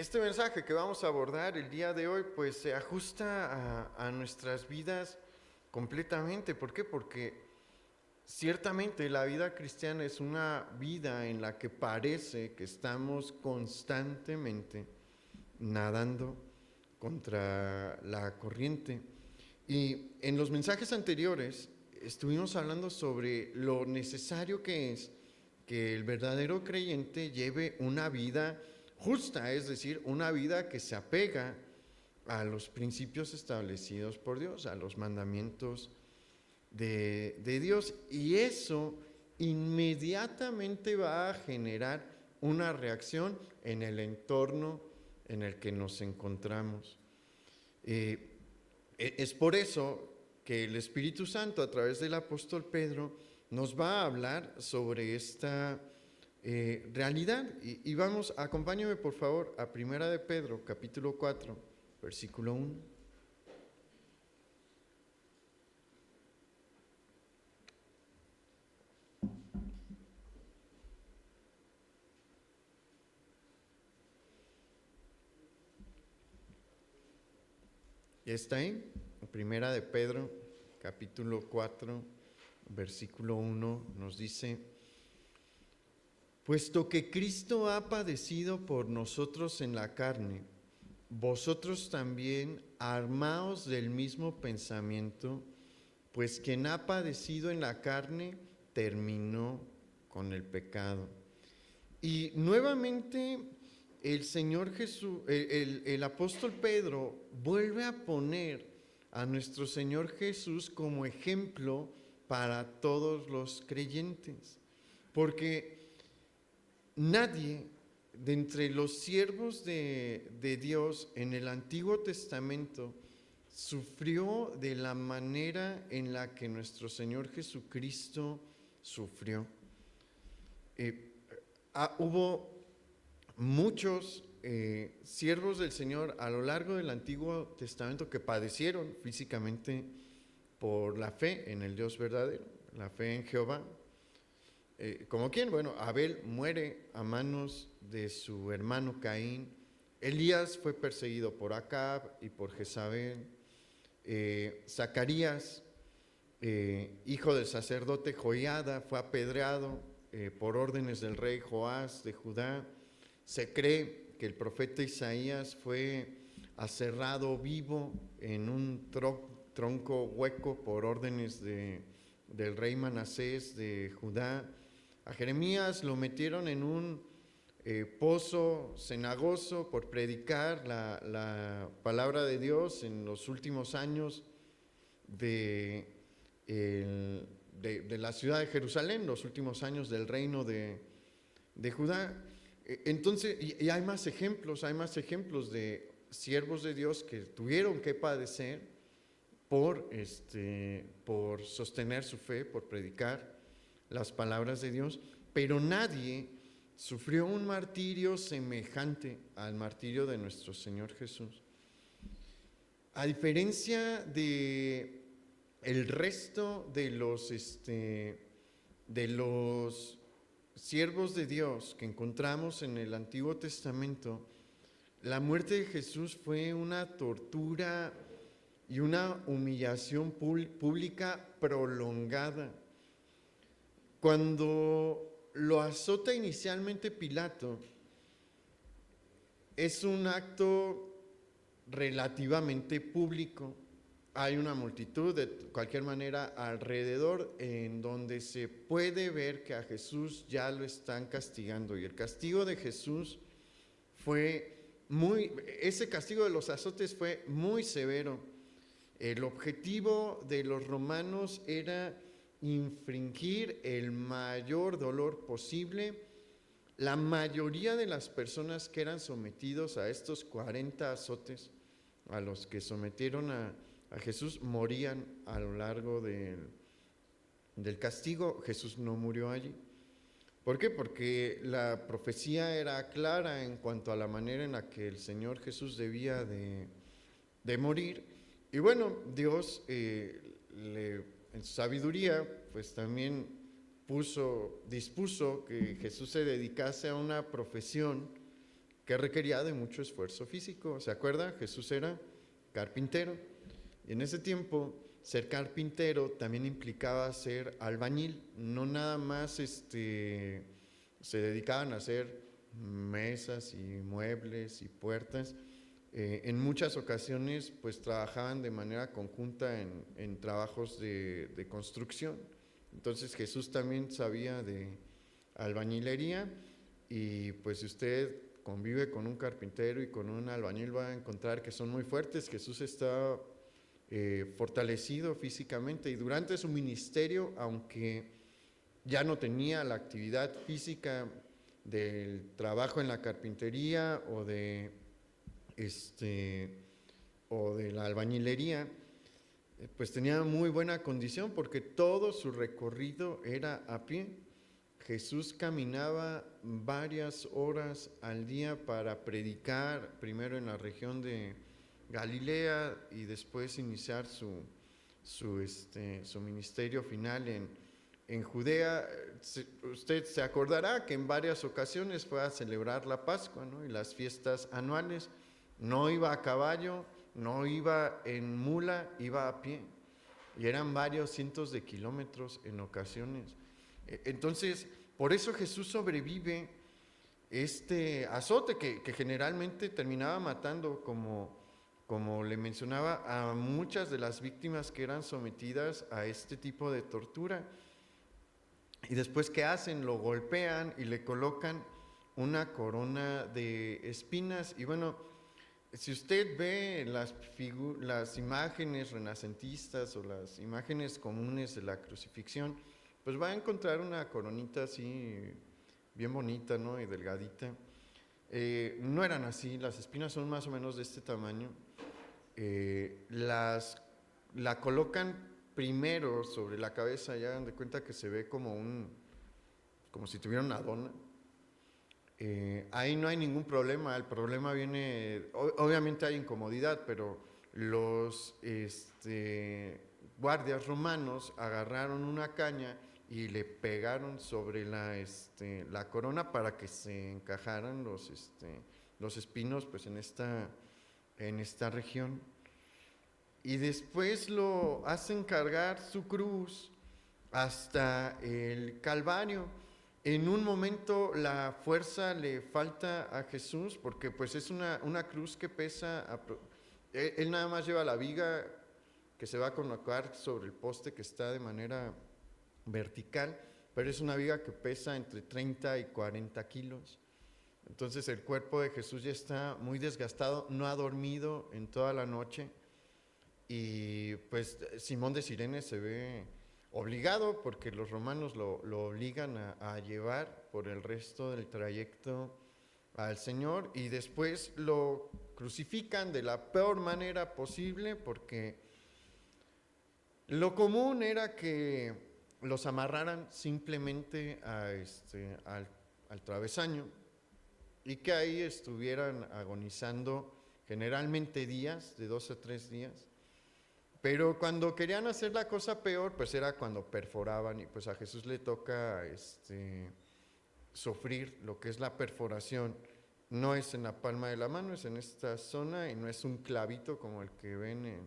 Este mensaje que vamos a abordar el día de hoy, pues se ajusta a nuestras vidas completamente. ¿Por qué? Porque ciertamente la vida cristiana es una vida en la que parece que estamos constantemente nadando contra la corriente. Y en los mensajes anteriores estuvimos hablando sobre lo necesario que es que el verdadero creyente lleve una vida justa, es decir, una vida que se apega a los principios establecidos por Dios, a los mandamientos de Dios. Y eso inmediatamente va a generar una reacción en el entorno en el que nos encontramos. Es por eso que el Espíritu Santo, a través del apóstol Pedro, nos va a hablar sobre esta realidad. Y vamos, acompáñame por favor a Primera de Pedro, capítulo 4, versículo 1. ¿Ya está ahí? Primera de Pedro, capítulo 4, versículo 1, nos dice: puesto que Cristo ha padecido por nosotros en la carne, vosotros también armaos del mismo pensamiento, pues quien ha padecido en la carne terminó con el pecado. Y nuevamente el Señor Jesús, el apóstol Pedro vuelve a poner a nuestro Señor Jesús como ejemplo para todos los creyentes, porque nadie de entre los siervos de Dios en el Antiguo Testamento sufrió de la manera en la que nuestro Señor Jesucristo sufrió. Hubo muchos siervos del Señor a lo largo del Antiguo Testamento que padecieron físicamente por la fe en el Dios verdadero, la fe en Jehová. ¿Como quién? Bueno, Abel muere a manos de su hermano Caín. Elías fue perseguido por Acab y por Jezabel. Zacarías, hijo del sacerdote Joiada, fue apedreado por órdenes del rey Joás de Judá. Se cree que el profeta Isaías fue aserrado vivo en un tronco hueco por órdenes del rey Manasés de Judá. A Jeremías lo metieron en un pozo cenagoso por predicar la palabra de Dios en los últimos años de la ciudad de Jerusalén, los últimos años del reino de Judá. Entonces, y hay más ejemplos de siervos de Dios que tuvieron que padecer por sostener su fe, por predicar las palabras de Dios, pero nadie sufrió un martirio semejante al martirio de nuestro Señor Jesús. A diferencia de el resto de los siervos de Dios que encontramos en el Antiguo Testamento, la muerte de Jesús fue una tortura y una humillación pública prolongada. Cuando lo azota inicialmente Pilato, es un acto relativamente público. Hay una multitud de cualquier manera alrededor en donde se puede ver que a Jesús ya lo están castigando, y el castigo de Jesús ese castigo de los azotes fue muy severo. El objetivo de los romanos era infringir el mayor dolor posible. La mayoría de las personas que eran sometidos a estos 40 azotes, a los que sometieron a Jesús, morían a lo largo del castigo. Jesús no murió allí. ¿Por qué? Porque la profecía era clara en cuanto a la manera en la que el Señor Jesús debía de morir. Y bueno, Dios en su sabiduría pues también dispuso que Jesús se dedicase a una profesión que requería de mucho esfuerzo físico. ¿Se acuerda? Jesús era carpintero. Y en ese tiempo, ser carpintero también implicaba ser albañil. No nada más se dedicaban a hacer mesas y muebles y puertas. En muchas ocasiones, pues trabajaban de manera conjunta en trabajos de construcción. Entonces Jesús también sabía de albañilería, y pues si usted convive con un carpintero y con un albañil, va a encontrar que son muy fuertes. Jesús está fortalecido físicamente, y durante su ministerio, aunque ya no tenía la actividad física del trabajo en la carpintería o de la albañilería, pues tenía muy buena condición porque todo su recorrido era a pie. Jesús caminaba varias horas al día para predicar, primero en la región de Galilea y después iniciar su ministerio final en Judea. Usted se acordará que en varias ocasiones fue a celebrar la Pascua, ¿no?, y las fiestas anuales. No iba a caballo, no iba en mula, iba a pie. Y eran varios cientos de kilómetros en ocasiones. Entonces, por eso Jesús sobrevive este azote que generalmente terminaba matando, como le mencionaba, a muchas de las víctimas que eran sometidas a este tipo de tortura. Y después, ¿qué hacen? Lo golpean y le colocan una corona de espinas. Y bueno, si usted ve las imágenes renacentistas o las imágenes comunes de la crucifixión, pues va a encontrar una coronita así bien bonita, ¿no?, y delgadita. No eran así, las espinas son más o menos de este tamaño. La colocan primero sobre la cabeza, ya dan de cuenta que se ve como si tuviera una dona. Ahí no hay ningún problema. El problema viene, obviamente hay incomodidad, pero los guardias romanos agarraron una caña y le pegaron sobre la corona para que se encajaran los espinos, pues en esta región. Y después lo hacen cargar su cruz hasta el Calvario. En un momento la fuerza le falta a Jesús, porque pues es una cruz que pesa, él nada más lleva la viga que se va a colocar sobre el poste que está de manera vertical, pero es una viga que pesa entre 30 y 40 kilos. Entonces el cuerpo de Jesús ya está muy desgastado, no ha dormido en toda la noche, y pues Simón de Cirene se ve obligado, porque los romanos lo obligan a llevar por el resto del trayecto al Señor, y después lo crucifican de la peor manera posible, porque lo común era que los amarraran simplemente al travesaño y que ahí estuvieran agonizando generalmente días, de 2 a 3 días. Pero cuando querían hacer la cosa peor, pues era cuando perforaban, y pues a Jesús le toca sufrir lo que es la perforación. No es en la palma de la mano, es en esta zona, y no es un clavito como el que ven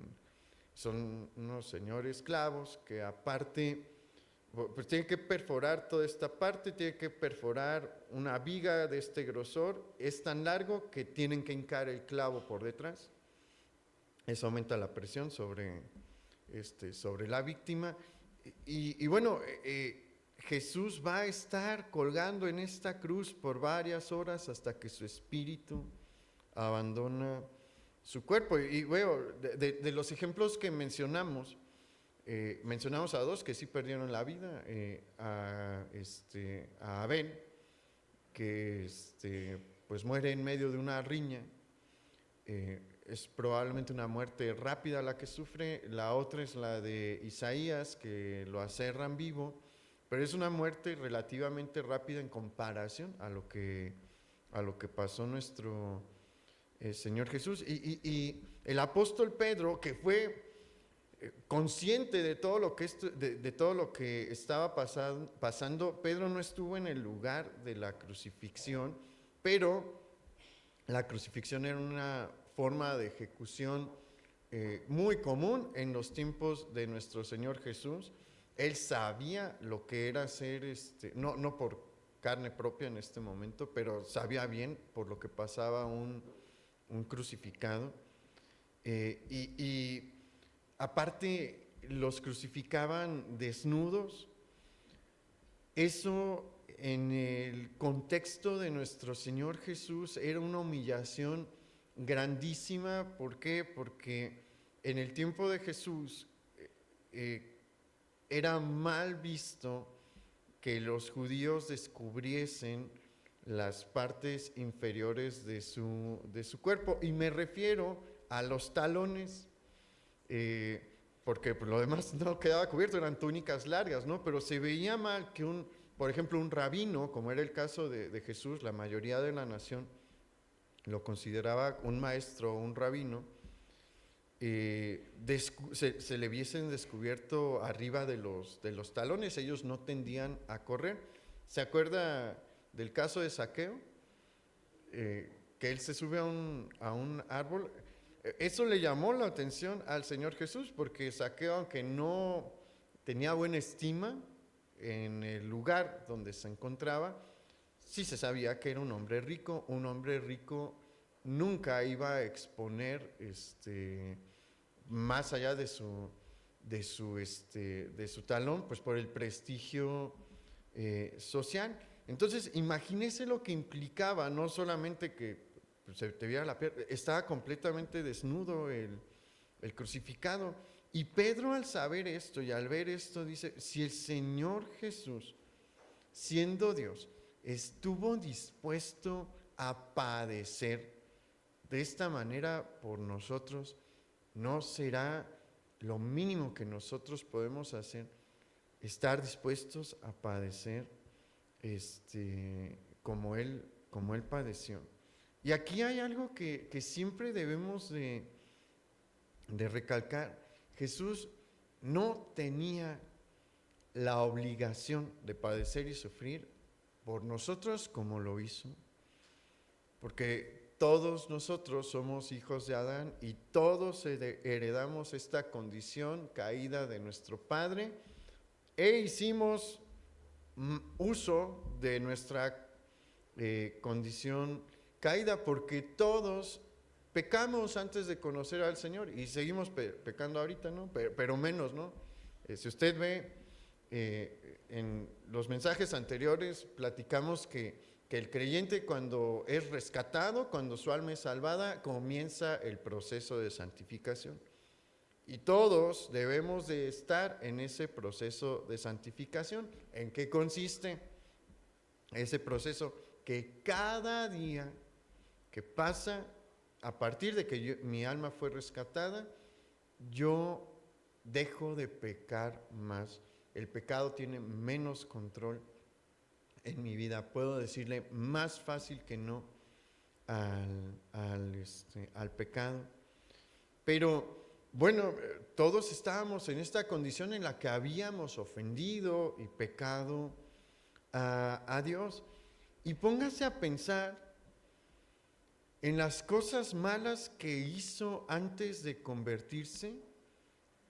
son unos señores clavos que aparte, pues tienen que perforar toda esta parte, tienen que perforar una viga de este grosor, es tan largo que tienen que hincar el clavo por detrás. Eso aumenta la presión sobre la víctima. Y bueno, Jesús va a estar colgando en esta cruz por varias horas hasta que su espíritu abandona su cuerpo. Y bueno, de los ejemplos que mencionamos a 2 que sí perdieron la vida, a Abel, que pues muere en medio de una riña. Es probablemente una muerte rápida la que sufre. La otra es la de Isaías, que lo aserran vivo, pero es una muerte relativamente rápida en comparación a lo que pasó nuestro Señor Jesús. Y el apóstol Pedro, que fue consciente de todo lo que estaba pasando, Pedro no estuvo en el lugar de la crucifixión, pero La crucifixión era una forma de ejecución muy común en los tiempos de nuestro Señor Jesús. Él sabía lo que era ser, no por carne propia en este momento, pero sabía bien por lo que pasaba un crucificado. Y aparte los crucificaban desnudos. Eso en el contexto de nuestro Señor Jesús era una humillación grandísima. ¿Por qué? Porque en el tiempo de Jesús era mal visto que los judíos descubriesen las partes inferiores de su cuerpo. Y me refiero a los talones, porque lo demás no quedaba cubierto, eran túnicas largas, ¿no? Pero se veía mal que por ejemplo, un rabino, como era el caso de Jesús, la mayoría de la nación lo consideraba un maestro o un rabino, se le viesen descubierto arriba de los talones. Ellos no tendían a correr. ¿Se acuerda del caso de Zaqueo? Que él se sube a un árbol. Eso le llamó la atención al Señor Jesús, porque Zaqueo, aunque no tenía buena estima en el lugar donde se encontraba, sí se sabía que era un hombre rico. Un hombre rico nunca iba a exponer más allá de su talón, pues por el prestigio social. Entonces, imagínese lo que implicaba, no solamente que se te viera la pierna, estaba completamente desnudo el crucificado. Y Pedro, al saber esto y al ver esto, dice: si el Señor Jesús, siendo Dios, estuvo dispuesto a padecer de esta manera por nosotros, ¿no será lo mínimo que nosotros podemos hacer estar dispuestos a padecer como Él padeció? Y aquí hay algo que siempre debemos de recalcar. Jesús no tenía la obligación de padecer y sufrir por nosotros como lo hizo, porque todos nosotros somos hijos de Adán y todos heredamos esta condición caída de nuestro padre, e hicimos uso de nuestra condición caída, porque todos pecamos antes de conocer al Señor y seguimos pecando ahorita, ¿no? Pero menos, ¿no? Si usted ve en los mensajes anteriores, platicamos que el creyente, cuando es rescatado, cuando su alma es salvada, comienza el proceso de santificación. Y todos debemos de estar en ese proceso de santificación. ¿En qué consiste ese proceso? Que cada día que pasa, a partir de que mi alma fue rescatada, yo dejo de pecar más. El pecado tiene menos control en mi vida. Puedo decirle más fácil que no al pecado. Pero bueno, todos estábamos en esta condición en la que habíamos ofendido y pecado a Dios. Y póngase a pensar en las cosas malas que hizo antes de convertirse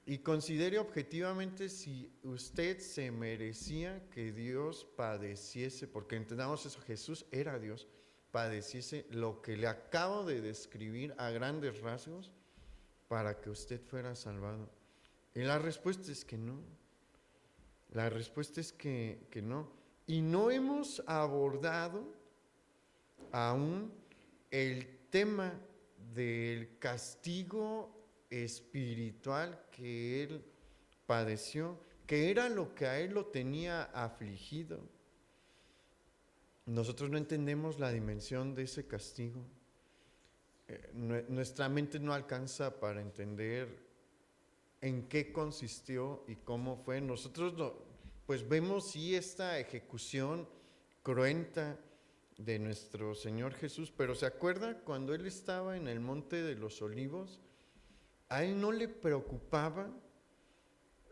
y considere objetivamente si usted se merecía que Dios padeciese, porque entendamos eso, Jesús era Dios, padeciese lo que le acabo de describir a grandes rasgos para que usted fuera salvado. Y la respuesta es que no. La respuesta es que no. Y no hemos abordado aún el tema del castigo espiritual que Él padeció, que era lo que a Él lo tenía afligido. Nosotros no entendemos la dimensión de ese castigo. Nuestra mente no alcanza para entender en qué consistió y cómo fue. Nosotros pues vemos sí esta ejecución cruenta de nuestro Señor Jesús, pero ¿se acuerda cuando Él estaba en el Monte de los Olivos? A Él no le preocupaba.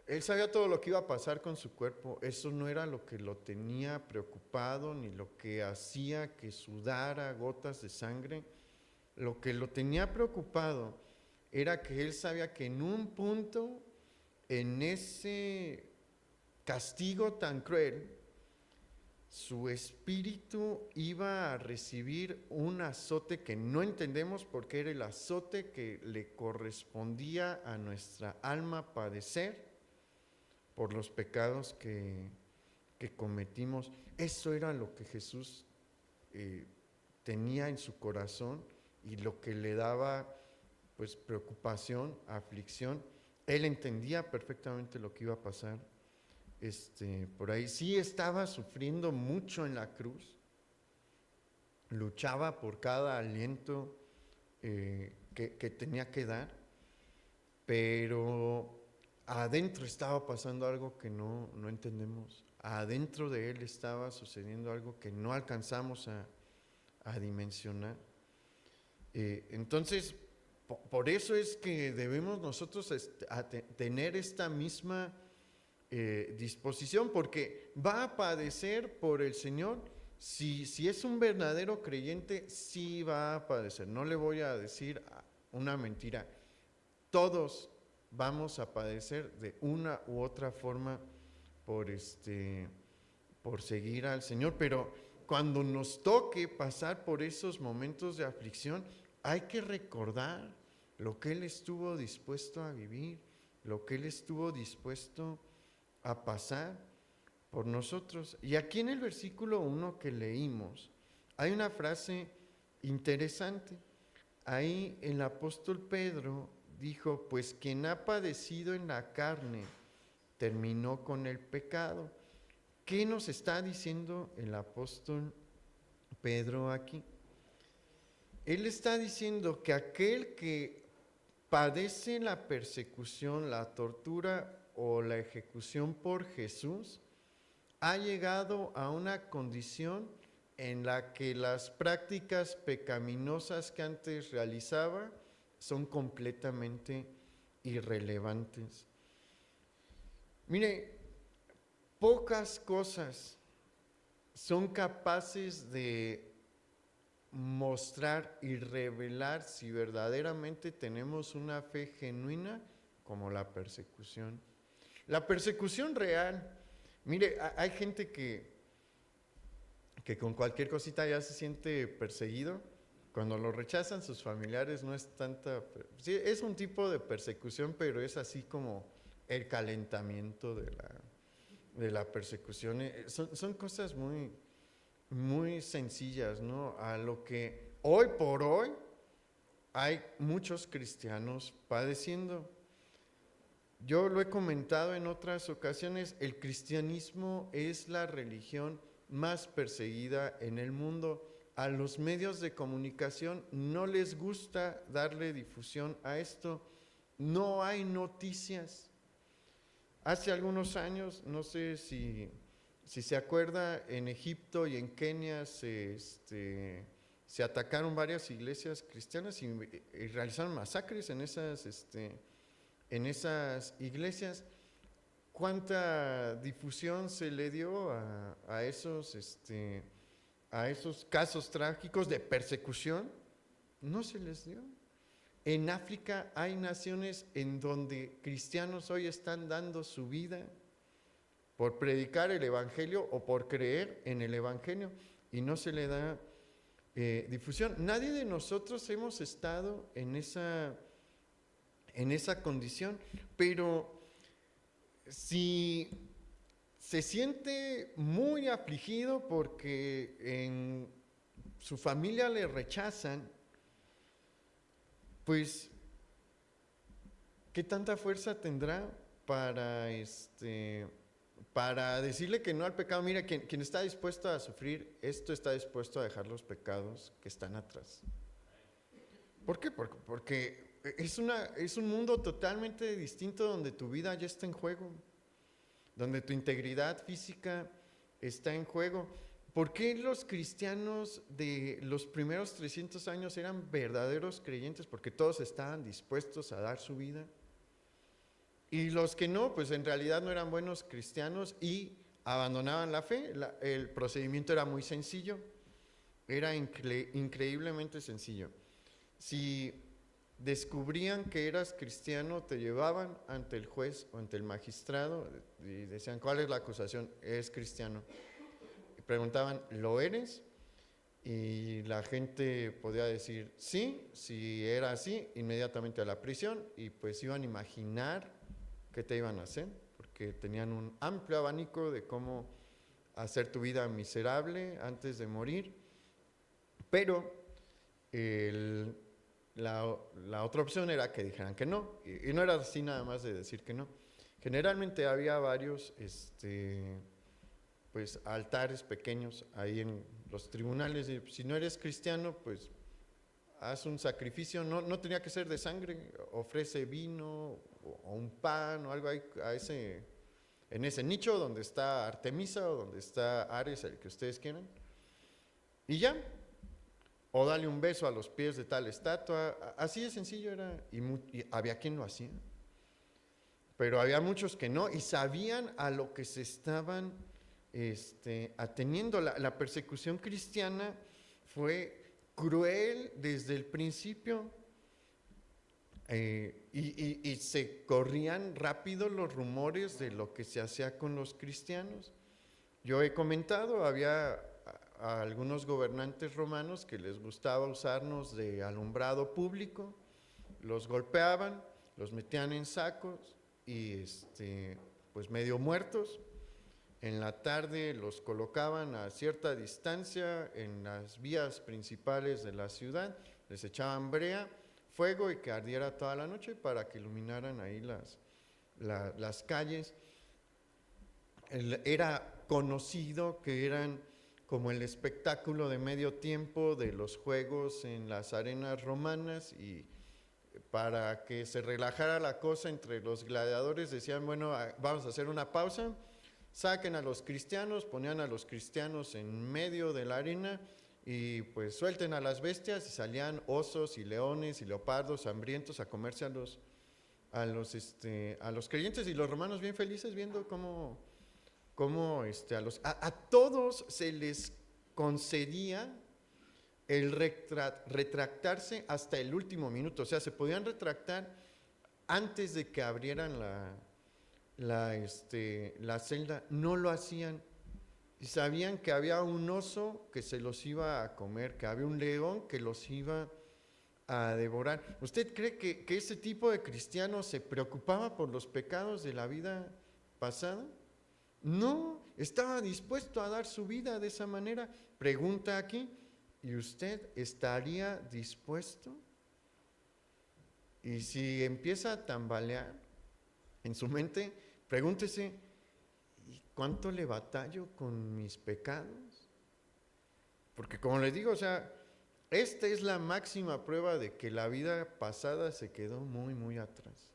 Él sabía todo lo que iba a pasar con su cuerpo. Eso no era lo que lo tenía preocupado, ni lo que hacía que sudara gotas de sangre. lo que lo tenía preocupado era que él sabía que en un punto, en ese castigo tan cruel, su espíritu iba a recibir un azote que no entendemos porque era el azote que le correspondía a nuestra alma padecer por los pecados que cometimos. Eso era lo que Jesús tenía en su corazón y lo que le daba pues preocupación, aflicción. Él entendía perfectamente lo que iba a pasar. Por ahí sí estaba sufriendo mucho en la cruz, luchaba por cada aliento que tenía que dar, pero adentro estaba pasando algo que no entendemos, adentro de él estaba sucediendo algo que no alcanzamos a dimensionar. Entonces, por eso es que debemos nosotros tener esta misma disposición, porque va a padecer por el Señor. Si es un verdadero creyente, sí va a padecer. No le voy a decir una mentira. Todos vamos a padecer de una u otra forma por seguir al Señor, pero cuando nos toque pasar por esos momentos de aflicción, hay que recordar lo que Él estuvo dispuesto a vivir, lo que Él estuvo dispuesto a pasar por nosotros. Y aquí en el versículo 1 que leímos, hay una frase interesante. Ahí el apóstol Pedro dijo, pues quien ha padecido en la carne terminó con el pecado. ¿Qué nos está diciendo el apóstol Pedro aquí? Él está diciendo que aquel que padece la persecución, la tortura o la ejecución por Jesús, ha llegado a una condición en la que las prácticas pecaminosas que antes realizaba son completamente irrelevantes. Mire, pocas cosas son capaces de mostrar y revelar si verdaderamente tenemos una fe genuina como la persecución. La persecución real. Mire, hay gente que con cualquier cosita ya se siente perseguido. Cuando lo rechazan sus familiares no es tanta... Sí, es un tipo de persecución, pero es así como el calentamiento de la persecución. Son cosas muy, muy sencillas, ¿no? A lo que hoy por hoy hay muchos cristianos padeciendo. Yo lo he comentado en otras ocasiones, el cristianismo es la religión más perseguida en el mundo. A los medios de comunicación no les gusta darle difusión a esto. No hay noticias. Hace algunos años, no sé si se acuerda, en Egipto y en Kenia se atacaron varias iglesias cristianas y realizaron masacres en esas iglesias. ¿Cuánta difusión se le dio a esos casos trágicos de persecución? No se les dio. En África hay naciones en donde cristianos hoy están dando su vida por predicar el evangelio o por creer en el evangelio y no se le da difusión. Nadie de nosotros hemos estado en esa condición, pero si se siente muy afligido porque en su familia le rechazan, pues, ¿qué tanta fuerza tendrá para decirle que no al pecado? Mira, quien está dispuesto a sufrir esto está dispuesto a dejar los pecados que están atrás. ¿Por qué? Porque es un mundo totalmente distinto donde tu vida ya está en juego, donde tu integridad física está en juego. ¿Por qué los cristianos de los primeros 300 años eran verdaderos creyentes? Porque todos estaban dispuestos a dar su vida. Y los que no, pues en realidad no eran buenos cristianos y abandonaban la fe. El procedimiento era muy sencillo, era increíblemente sencillo. Si descubrían que eras cristiano, te llevaban ante el juez o ante el magistrado y decían, ¿cuál es la acusación? Es cristiano. Y preguntaban, ¿lo eres? Y la gente podía decir sí, si era así, inmediatamente a la prisión, y pues iban a imaginar qué te iban a hacer, porque tenían un amplio abanico de cómo hacer tu vida miserable antes de morir. Pero el, la otra opción era que dijeran que no, y no era así nada más de decir que no. Generalmente había varios pues altares pequeños ahí en los tribunales. Y si no eres cristiano, pues haz un sacrificio. No, no tenía que ser de sangre, ofrece vino o un pan o algo ahí en ese nicho donde está Artemisa o donde está Ares, el que ustedes quieran. Y ya, o dale un beso a los pies de tal estatua. Así de sencillo era, y había quien lo hacía. Pero había muchos que no, y sabían a lo que se estaban ateniendo. La persecución cristiana fue cruel desde el principio, y se corrían rápido los rumores de lo que se hacía con los cristianos. Yo he comentado, había a algunos gobernantes romanos que les gustaba usarnos de alumbrado público, los golpeaban, los metían en sacos y pues medio muertos. En la tarde los colocaban a cierta distancia en las vías principales de la ciudad, les echaban brea, fuego y que ardiera toda la noche para que iluminaran ahí las calles. Era conocido que eran como el espectáculo de medio tiempo de los juegos en las arenas romanas, y para que se relajara la cosa entre los gladiadores decían, bueno, vamos a hacer una pausa, saquen a los cristianos, ponían a los cristianos en medio de la arena y pues suelten a las bestias, y salían osos y leones y leopardos hambrientos a comerse a los creyentes, y los romanos bien felices viendo cómo a todos se les concedía el retractarse hasta el último minuto. O sea, se podían retractar antes de que abrieran la celda. No lo hacían. Y sabían que había un oso que se los iba a comer, que había un león que los iba a devorar. ¿Usted cree que ese tipo de cristiano se preocupaba por los pecados de la vida pasada? No, estaba dispuesto a dar su vida de esa manera. Pregunta aquí, ¿y usted estaría dispuesto? Y si empieza a tambalear en su mente, pregúntese, ¿y cuánto le batallo con mis pecados? Porque como les digo, o sea, esta es la máxima prueba de que la vida pasada se quedó muy, muy atrás.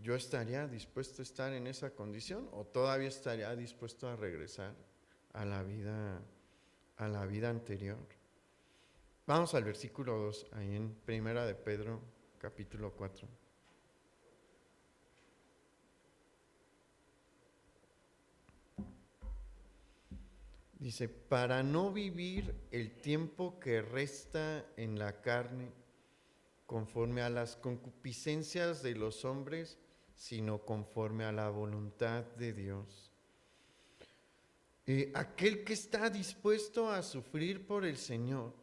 ¿Yo estaría dispuesto a estar en esa condición o todavía estaría dispuesto a regresar a la vida anterior? Vamos al versículo 2, ahí en Primera de Pedro, capítulo 4. Dice, para no vivir el tiempo que resta en la carne conforme a las concupiscencias de los hombres, sino conforme a la voluntad de Dios. Aquel que está dispuesto a sufrir por el Señor,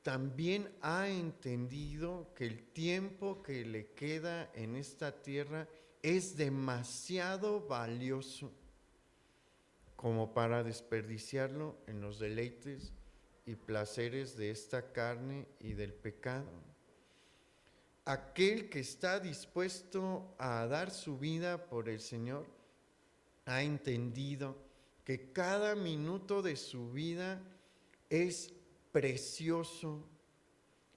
también ha entendido que el tiempo que le queda en esta tierra es demasiado valioso como para desperdiciarlo en los deleites y placeres de esta carne y del pecado. Aquel que está dispuesto a dar su vida por el Señor ha entendido que cada minuto de su vida es precioso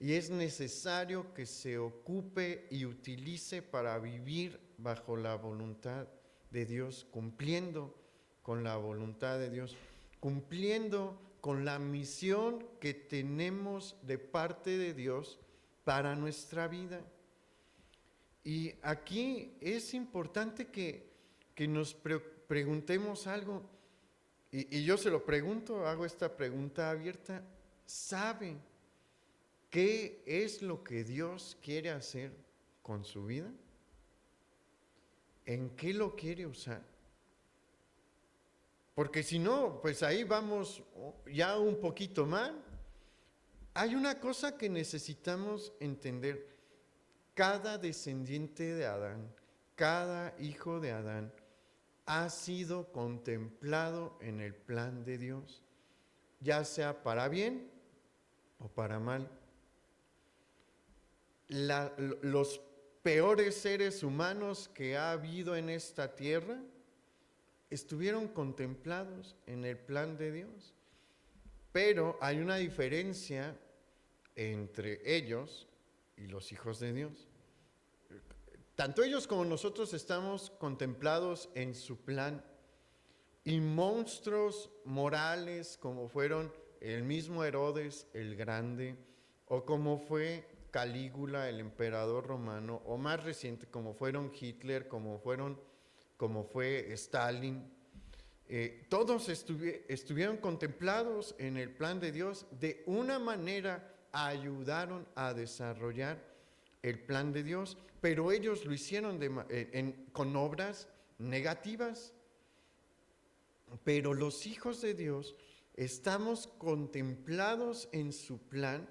y es necesario que se ocupe y utilice para vivir bajo la voluntad de Dios, cumpliendo con la voluntad de Dios, cumpliendo con la misión que tenemos de parte de Dios para nuestra vida. Y aquí es importante que nos preguntemos algo, y yo se lo pregunto, hago esta pregunta abierta. ¿Sabe ¿Qué es lo que Dios quiere hacer con su vida? ¿En qué lo quiere usar? Porque si no, pues ahí vamos ya un poquito mal. Hay una cosa que necesitamos entender. Cada descendiente de Adán, cada hijo de Adán, ha sido contemplado en el plan de Dios, ya sea para bien o para mal. Los peores seres humanos que ha habido en esta tierra estuvieron contemplados en el plan de Dios. Pero hay una diferencia entre ellos y los hijos de Dios. Tanto ellos como nosotros estamos contemplados en su plan, y monstruos morales como fueron el mismo Herodes el Grande, o como fue Calígula el emperador romano, o más reciente como fueron Hitler, como fue Stalin, todos estuvieron contemplados en el plan de Dios. De una manera ayudaron a desarrollar el plan de Dios, pero ellos lo hicieron con obras negativas. Pero los hijos de Dios estamos contemplados en su plan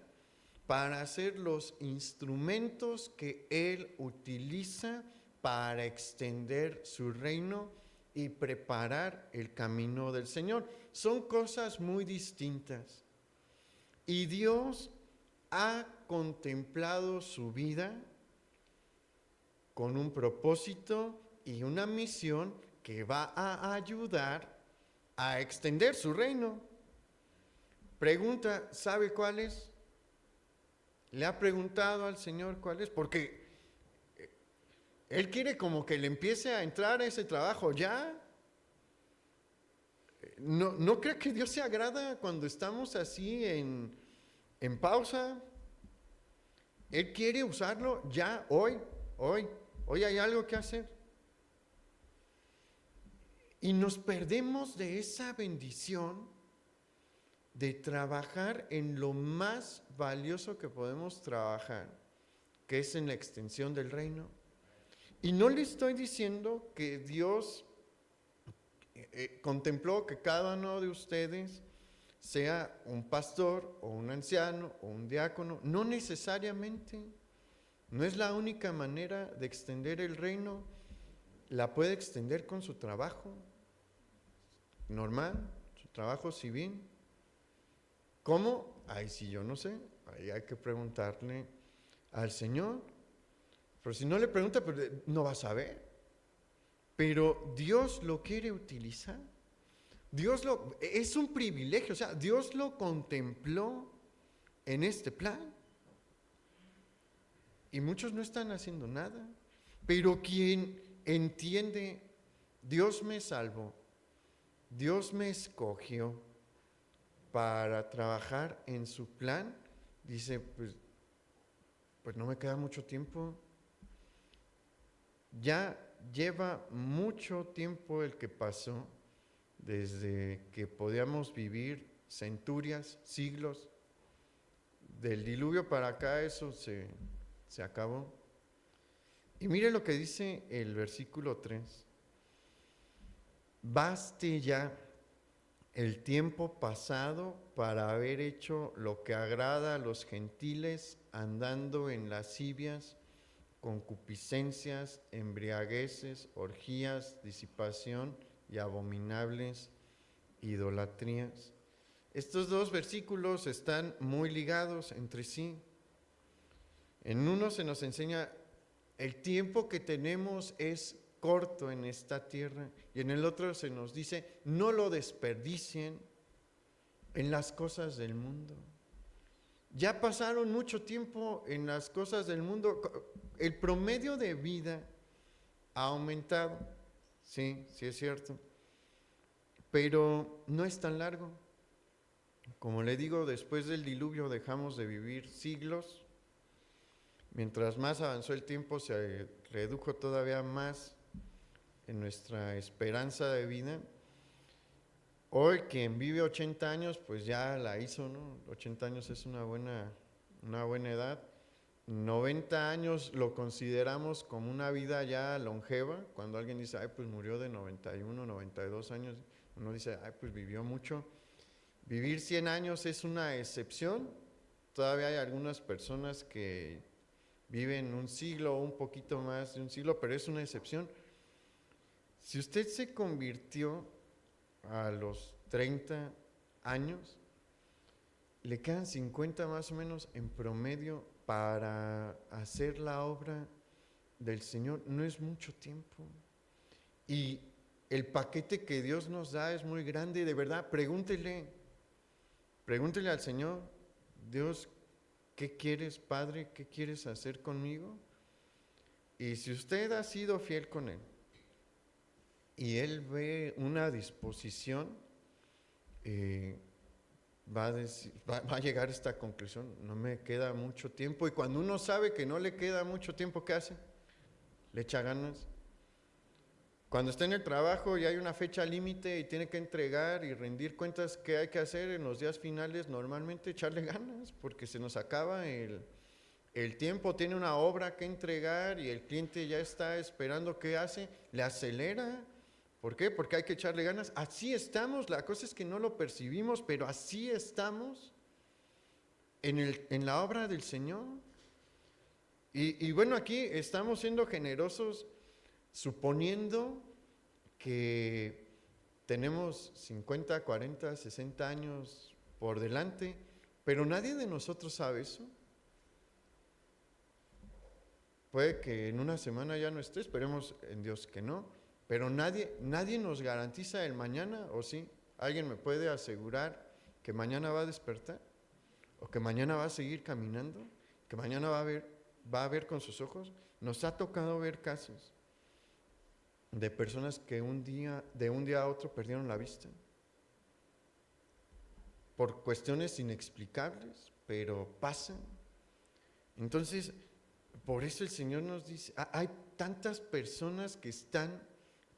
para ser los instrumentos que Él utiliza para extender su reino y preparar el camino del Señor. Son cosas muy distintas. Y Dios ha contemplado su vida con un propósito y una misión que va a ayudar a extender su reino. Pregunta, ¿sabe cuál es? ¿Le ha preguntado al Señor cuál es? Porque Él quiere como que le empiece a entrar a ese trabajo ya. ¿No cree que Dios se agrada cuando estamos así en pausa? Él quiere usarlo ya, hoy hay algo que hacer. Y nos perdemos de esa bendición de trabajar en lo más valioso que podemos trabajar, que es en la extensión del reino. Y no le estoy diciendo que Dios contempló que cada uno de ustedes sea un pastor o un anciano o un diácono. No necesariamente. No es la única manera de extender el reino. La puede extender con su trabajo normal, su trabajo civil. ¿Cómo? Ahí sí yo no sé. Ahí hay que preguntarle al Señor. Pero si no le pregunta, pues no va a saber. Pero Dios lo quiere utilizar. Es un privilegio, o sea, Dios lo contempló en este plan. Y muchos no están haciendo nada. Pero quien entiende, Dios me salvó, Dios me escogió para trabajar en su plan, dice, pues no me queda mucho tiempo. Ya lleva mucho tiempo el que pasó desde que podíamos vivir centurias, siglos. Del diluvio para acá eso se acabó. Y mire lo que dice el versículo 3. Baste ya el tiempo pasado para haber hecho lo que agrada a los gentiles, andando en lascivias, concupiscencias, embriagueces, orgías, disipación y abominables idolatrías. Estos dos versículos están muy ligados entre sí. En uno se nos enseña el tiempo que tenemos es corto en esta tierra, y en el otro se nos dice no lo desperdicien en las cosas del mundo. Ya pasaron mucho tiempo en las cosas del mundo. El promedio de vida ha aumentado, sí es cierto, pero no es tan largo. Como le digo, después del diluvio dejamos de vivir siglos. Mientras más avanzó el tiempo, se redujo todavía más en nuestra esperanza de vida. Hoy quien vive 80 años, pues ya la hizo, ¿no? 80 años es una buena una buena edad. 90 años lo consideramos como una vida ya longeva. Cuando alguien dice, ay, pues murió de 91, 92 años, uno dice, ay, pues vivió mucho. Vivir 100 años es una excepción. Todavía hay algunas personas que viven un siglo o un poquito más de un siglo, pero es una excepción. Si usted se convirtió a los 30 años, le quedan 50 más o menos en promedio para hacer la obra del Señor. No es mucho tiempo. Y el paquete que Dios nos da es muy grande, de verdad. Pregúntele al Señor, Dios, ¿qué quieres, Padre? ¿Qué quieres hacer conmigo? Y si usted ha sido fiel con Él y Él ve una disposición, va a llegar a esta conclusión, no me queda mucho tiempo. Y cuando uno sabe que no le queda mucho tiempo, ¿qué hace? Le echa ganas. Cuando está en el trabajo y hay una fecha límite y tiene que entregar y rendir cuentas, ¿qué hay que hacer en los días finales? Normalmente echarle ganas, porque se nos acaba el tiempo, tiene una obra que entregar y el cliente ya está esperando. ¿Qué hace? Le acelera. ¿Por qué? Porque hay que echarle ganas. Así estamos, la cosa es que no lo percibimos, pero así estamos en la obra del Señor. Y bueno, aquí estamos siendo generosos, suponiendo que tenemos 50, 40, 60 años por delante, pero nadie de nosotros sabe eso. Puede que en una semana ya no esté, esperemos en Dios que no, pero nadie nos garantiza el mañana, ¿o sí? ¿Alguien me puede asegurar que mañana va a despertar? ¿O que mañana va a seguir caminando? ¿Que mañana va a ver con sus ojos? Nos ha tocado ver casos de personas que de un día a otro perdieron la vista por cuestiones inexplicables, pero pasan. Entonces, por eso el Señor nos dice, hay tantas personas que están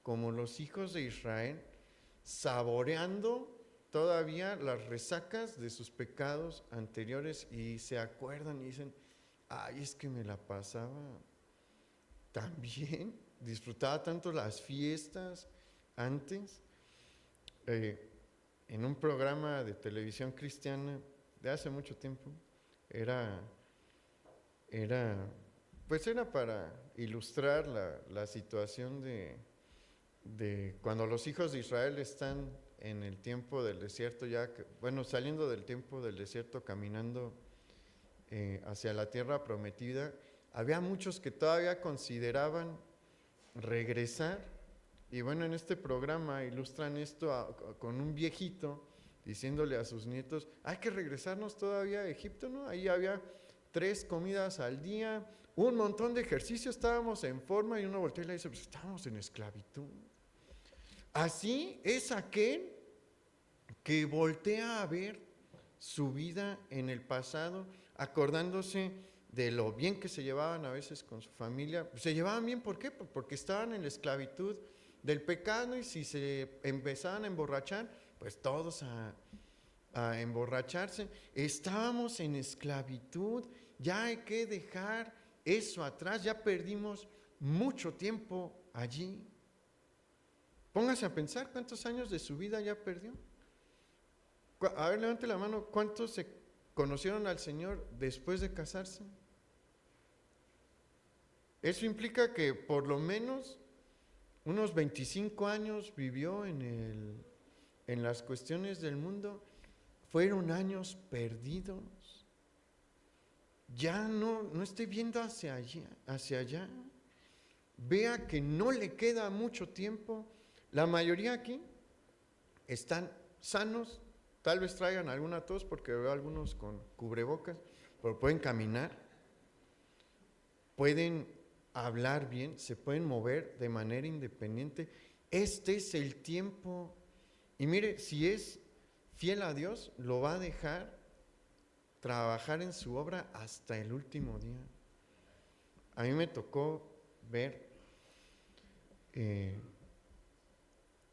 como los hijos de Israel, saboreando todavía las resacas de sus pecados anteriores y se acuerdan y dicen, ay, es que me la pasaba tan bien, disfrutaba tanto las fiestas antes. En un programa de televisión cristiana de hace mucho tiempo, era pues era para ilustrar la situación de cuando los hijos de Israel están en el tiempo del desierto, saliendo del tiempo del desierto, caminando hacia la tierra prometida. Había muchos que todavía consideraban regresar, y bueno, en este programa ilustran esto con un viejito diciéndole a sus nietos, hay que regresarnos todavía a Egipto, ¿no? Ahí había 3 comidas al día, un montón de ejercicio, estábamos en forma, y uno voltea y le dice, pues estábamos en esclavitud. Así es aquel que voltea a ver su vida en el pasado, acordándose de lo bien que se llevaban a veces con su familia. Se llevaban bien, ¿por qué? Porque estaban en la esclavitud del pecado, y si se empezaban a emborrachar, pues todos a emborracharse. Estábamos en esclavitud, ya hay que dejar eso atrás, ya perdimos mucho tiempo allí. Póngase a pensar cuántos años de su vida ya perdió. A ver, levante la mano, ¿cuántos se conocieron al Señor después de casarse? Eso implica que por lo menos unos 25 años vivió en las cuestiones del mundo. Fueron años perdidos. Ya no esté viendo hacia allá. Vea que no le queda mucho tiempo. La mayoría aquí están sanos, tal vez traigan alguna tos porque veo algunos con cubrebocas, pero pueden caminar, pueden hablar bien, se pueden mover de manera independiente. Este es el tiempo. Y mire, si es fiel a Dios, lo va a dejar trabajar en su obra hasta el último día. A mí me tocó ver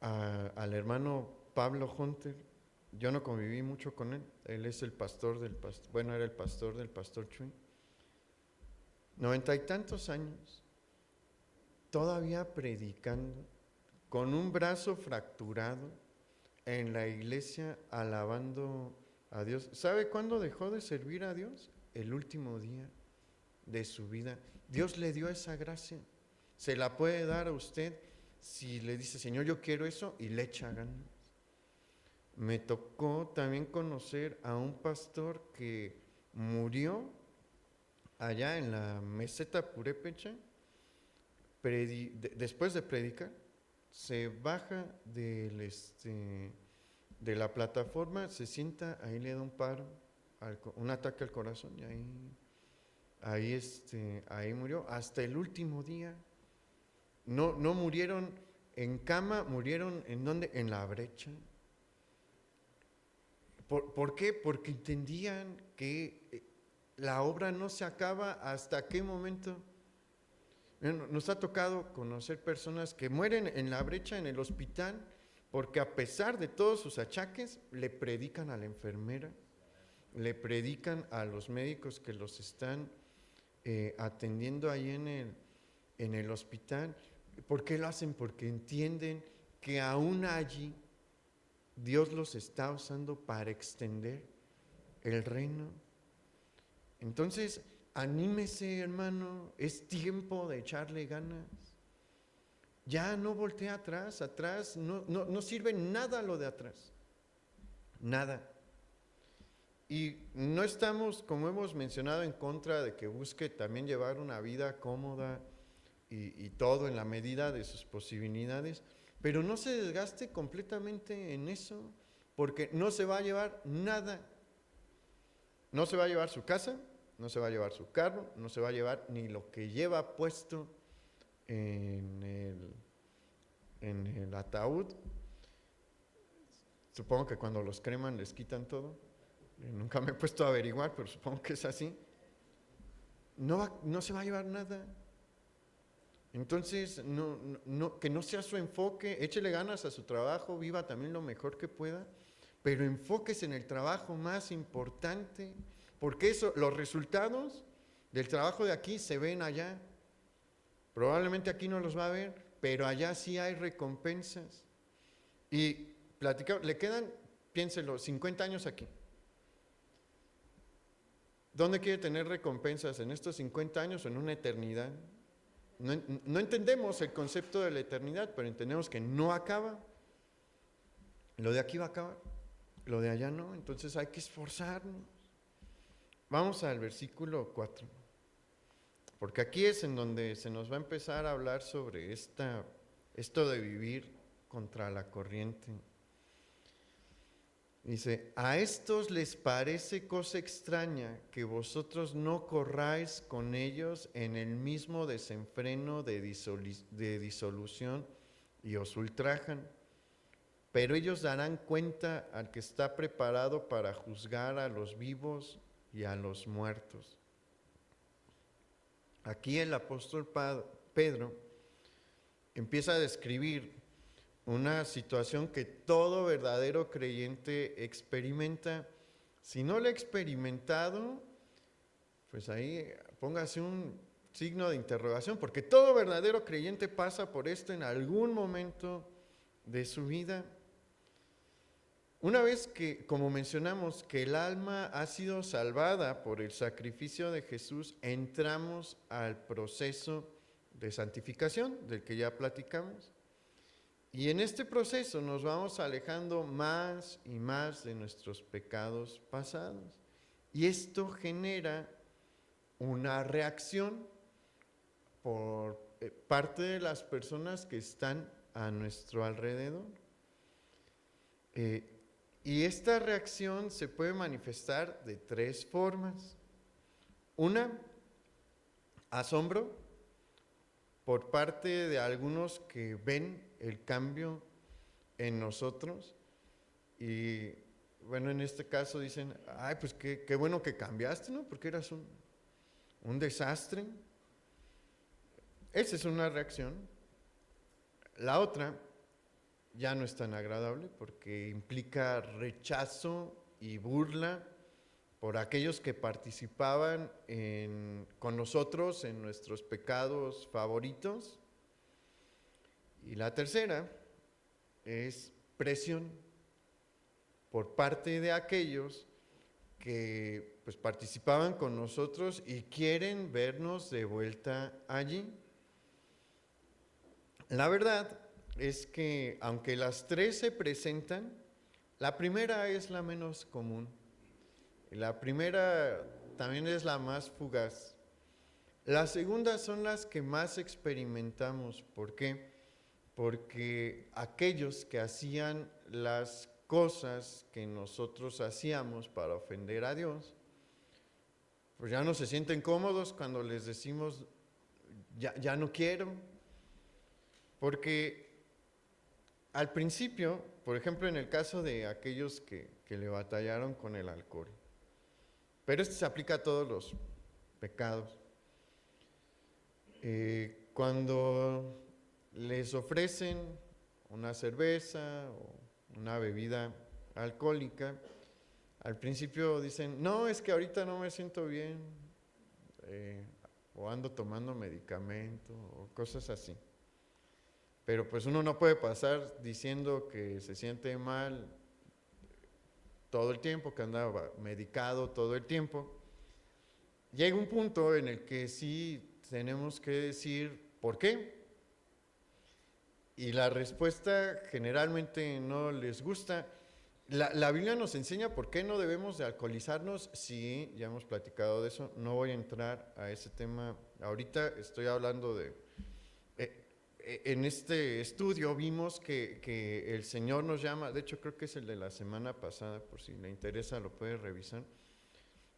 al hermano Pablo Hunter Yo no conviví mucho con él. Él es el pastor bueno, era el pastor del pastor Chuy. 90 y tantos años, todavía predicando, con un brazo fracturado, en la iglesia alabando a Dios. ¿Sabe cuándo dejó de servir a Dios? El último día de su vida. Dios le dio esa gracia. Se la puede dar a usted si le dice, Señor, yo quiero eso, y le echa ganas. Me tocó también conocer a un pastor que murió allá en la meseta purépecha. Después de predicar, se baja de la plataforma, se sienta, ahí le da un paro, un ataque al corazón, y ahí murió hasta el último día. No murieron en cama, murieron ¿en dónde? En la brecha. ¿Por qué? Porque entendían que la obra no se acaba hasta qué momento. Nos ha tocado conocer personas que mueren en la brecha, en el hospital, porque a pesar de todos sus achaques, le predican a la enfermera, le predican a los médicos que los están atendiendo ahí en el hospital. ¿Por qué lo hacen? Porque entienden que aún allí Dios los está usando para extender el reino. Entonces, anímese, hermano, es tiempo de echarle ganas. Ya no voltee atrás no sirve nada lo de atrás, nada. Y no estamos, como hemos mencionado, en contra de que busque también llevar una vida cómoda y todo en la medida de sus posibilidades, pero no se desgaste completamente en eso, porque no se va a llevar nada. No se va a llevar su casa, no se va a llevar su carro, no se va a llevar ni lo que lleva puesto en el ataúd. Supongo que cuando los creman les quitan todo. Nunca me he puesto a averiguar, pero supongo que es así. No se va a llevar nada. Entonces, que no sea su enfoque, échele ganas a su trabajo, viva también lo mejor que pueda, pero enfóquese en el trabajo más importante, porque los resultados del trabajo de aquí se ven allá. Probablemente aquí no los va a ver, pero allá sí hay recompensas. Y le quedan, piénselo, 50 años aquí. ¿Dónde quiere tener recompensas? ¿En estos 50 años o en una eternidad? No entendemos el concepto de la eternidad, pero entendemos que no acaba. Lo de aquí va a acabar, lo de allá no, entonces hay que esforzarnos. Vamos al versículo 4, porque aquí es en donde se nos va a empezar a hablar sobre esto de vivir contra la corriente. Dice, a estos les parece cosa extraña que vosotros no corráis con ellos en el mismo desenfreno de disolución y os ultrajan, pero ellos darán cuenta al que está preparado para juzgar a los vivos y a los muertos. Aquí el apóstol Pedro empieza a describir una situación que todo verdadero creyente experimenta. Si no lo ha experimentado, pues ahí póngase un signo de interrogación, porque todo verdadero creyente pasa por esto en algún momento de su vida. Una vez que, como mencionamos, que el alma ha sido salvada por el sacrificio de Jesús, entramos al proceso de santificación, del que ya platicamos. Y en este proceso nos vamos alejando más y más de nuestros pecados pasados. Y esto genera una reacción por parte de las personas que están a nuestro alrededor. Y esta reacción se puede manifestar de tres formas. Una, asombro por parte de algunos que ven el cambio en nosotros y bueno, en este caso dicen, ay, pues qué bueno que cambiaste, ¿no? Porque eras un desastre. Esa es una reacción. La otra ya no es tan agradable porque implica rechazo y burla por aquellos que participaban con nosotros en nuestros pecados favoritos. Y la tercera es presión por parte de aquellos que pues participaban con nosotros y quieren vernos de vuelta allí. La verdad es que aunque las tres se presentan, la primera es la menos común. La primera también es la más fugaz. Las segundas son las que más experimentamos. ¿Por qué? Porque aquellos que hacían las cosas que nosotros hacíamos para ofender a Dios, pues ya no se sienten cómodos cuando les decimos, ya no quiero. Porque al principio, por ejemplo, en el caso de aquellos que le batallaron con el alcohol, pero esto se aplica a todos los pecados. Cuando les ofrecen una cerveza o una bebida alcohólica, al principio dicen, no, es que ahorita no me siento bien, o ando tomando medicamento, o cosas así. Pero pues uno no puede pasar diciendo que se siente mal todo el tiempo, que anda medicado todo el tiempo. Llega un punto en el que sí tenemos que decir ¿por qué? Y la respuesta generalmente no les gusta. La Biblia nos enseña por qué no debemos de alcoholizarnos. Sí, ya hemos platicado de eso. No voy a entrar a ese tema ahorita. Estoy hablando de... en este estudio vimos que el Señor nos llama, de hecho creo que es el de la semana pasada, por si le interesa lo puede revisar,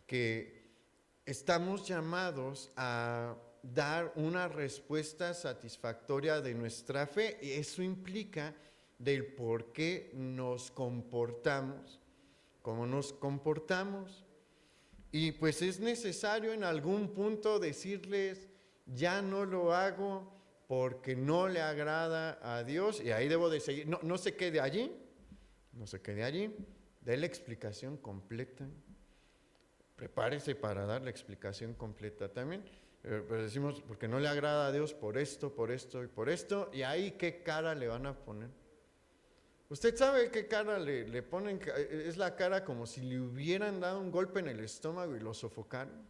que estamos llamados a dar una respuesta satisfactoria de nuestra fe, y eso implica del por qué nos comportamos, cómo nos comportamos. Y pues es necesario en algún punto decirles, ya no lo hago porque no le agrada a Dios, y ahí debo de seguir. No se quede allí, dé la explicación completa. Prepárese para dar la explicación completa también. Pero decimos, porque no le agrada a Dios por esto y por esto, y ahí qué cara le van a poner. Usted sabe qué cara le ponen, es la cara como si le hubieran dado un golpe en el estómago y lo sofocaron.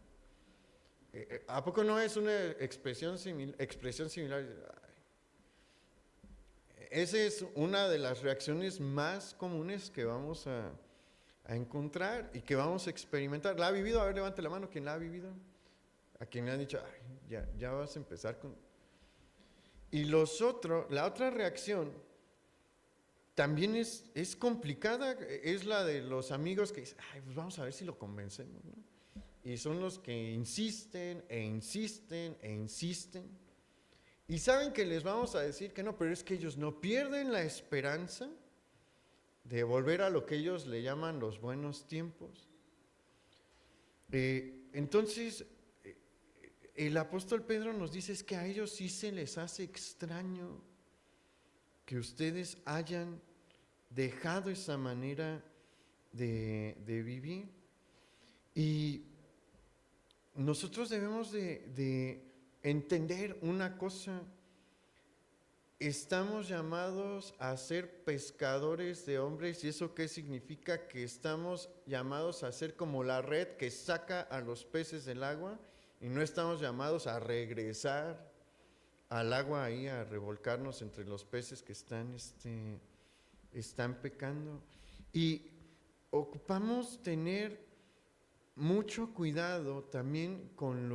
¿A poco no es una expresión similar? Esa es una de las reacciones más comunes que vamos a encontrar y que vamos a experimentar. ¿La ha vivido? A ver, levante la mano, ¿quién la ha vivido? A quien le han dicho, ay, ya vas a empezar con... Y la otra reacción también es complicada, es la de los amigos que dicen, ay, pues vamos a ver si lo convencemos, ¿no? Y son los que insisten e insisten e insisten. Y saben que les vamos a decir que no, pero es que ellos no pierden la esperanza de volver a lo que ellos le llaman los buenos tiempos. Entonces, el apóstol Pedro nos dice es que a ellos sí se les hace extraño que ustedes hayan dejado esa manera de vivir. Y nosotros debemos de entender una cosa: estamos llamados a ser pescadores de hombres. ¿Y eso qué significa? Que estamos llamados a ser como la red que saca a los peces del agua, y no estamos llamados a regresar al agua ahí, a revolcarnos entre los peces que están pecando. Y ocupamos tener mucho cuidado también con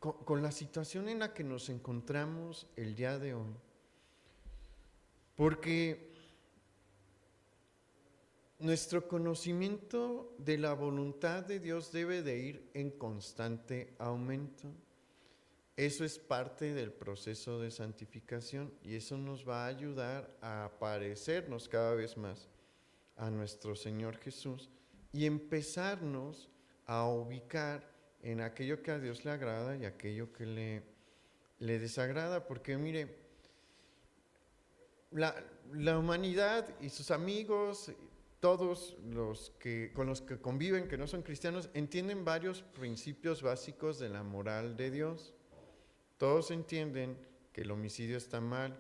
con la situación en la que nos encontramos el día de hoy, porque nuestro conocimiento de la voluntad de Dios debe de ir en constante aumento. Eso es parte del proceso de santificación, y eso nos va a ayudar a parecernos cada vez más a nuestro Señor Jesús y empezarnos a ubicar en aquello que a Dios le agrada y aquello que le desagrada. Porque mire, la, la humanidad y sus amigos, todos con los que conviven, que no son cristianos, entienden varios principios básicos de la moral de Dios. Todos entienden que el homicidio está mal,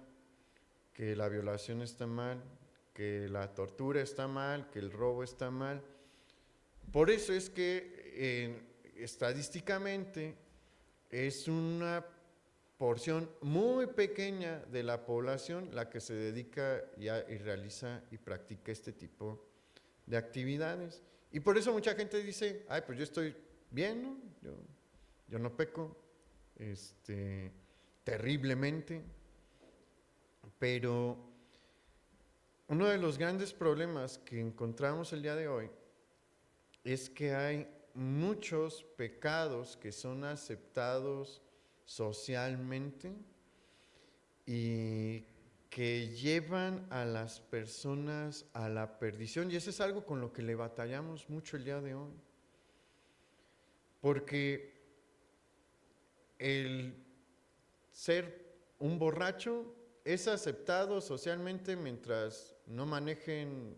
que la violación está mal, que la tortura está mal, que el robo está mal. Por eso es que estadísticamente es una porción muy pequeña de la población la que se dedica y realiza y practica este tipo de actividades. Y por eso mucha gente dice, ay, pues yo estoy bien, ¿no? Yo no peco terriblemente, pero uno de los grandes problemas que encontramos el día de hoy es que hay muchos pecados que son aceptados socialmente y que llevan a las personas a la perdición. Y eso es algo con lo que le batallamos mucho el día de hoy. Porque el ser un borracho es aceptado socialmente mientras no manejen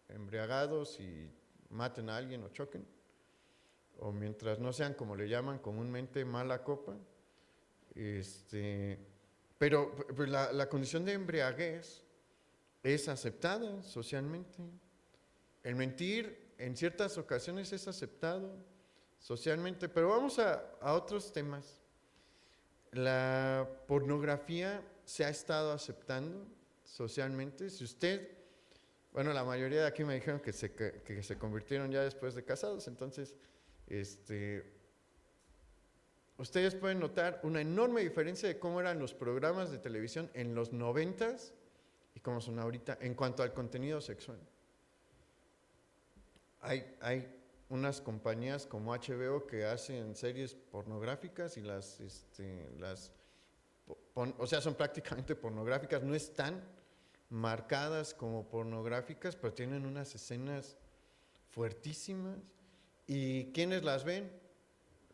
embriagados y maten a alguien o choquen, o mientras no sean, como le llaman comúnmente, mala copa. Pero la condición de embriaguez es aceptada socialmente. El mentir en ciertas ocasiones es aceptado socialmente, pero vamos a otros temas. La pornografía se ha estado aceptando socialmente. Si usted, bueno, la mayoría de aquí me dijeron que se convirtieron ya después de casados, entonces, ustedes pueden notar una enorme diferencia de cómo eran los programas de televisión en los 90s y cómo son ahorita en cuanto al contenido sexual. Hay unas compañías como HBO que hacen series pornográficas y o sea, son prácticamente pornográficas, no están marcadas como pornográficas, pero tienen unas escenas fuertísimas. ¿Y quiénes las ven?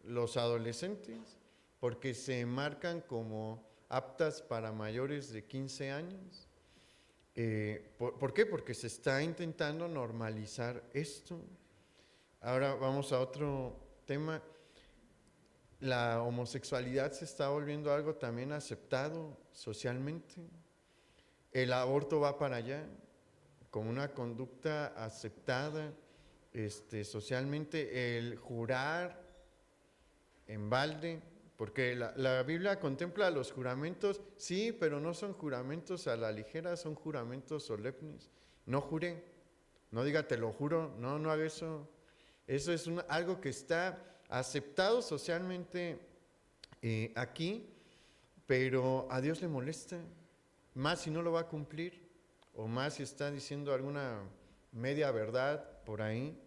Los adolescentes, porque se marcan como aptas para mayores de 15 años. ¿Por qué? Porque se está intentando normalizar esto. Ahora vamos a otro tema. La homosexualidad se está volviendo algo también aceptado socialmente. El aborto va para allá, como una conducta aceptada socialmente. El jurar en balde, porque la Biblia contempla los juramentos, sí, pero no son juramentos a la ligera, son juramentos solemnes. No jure, no diga te lo juro, no haga eso. Eso es algo que está aceptado socialmente aquí, pero a Dios le molesta, más si no lo va a cumplir, o más si está diciendo alguna media verdad por ahí.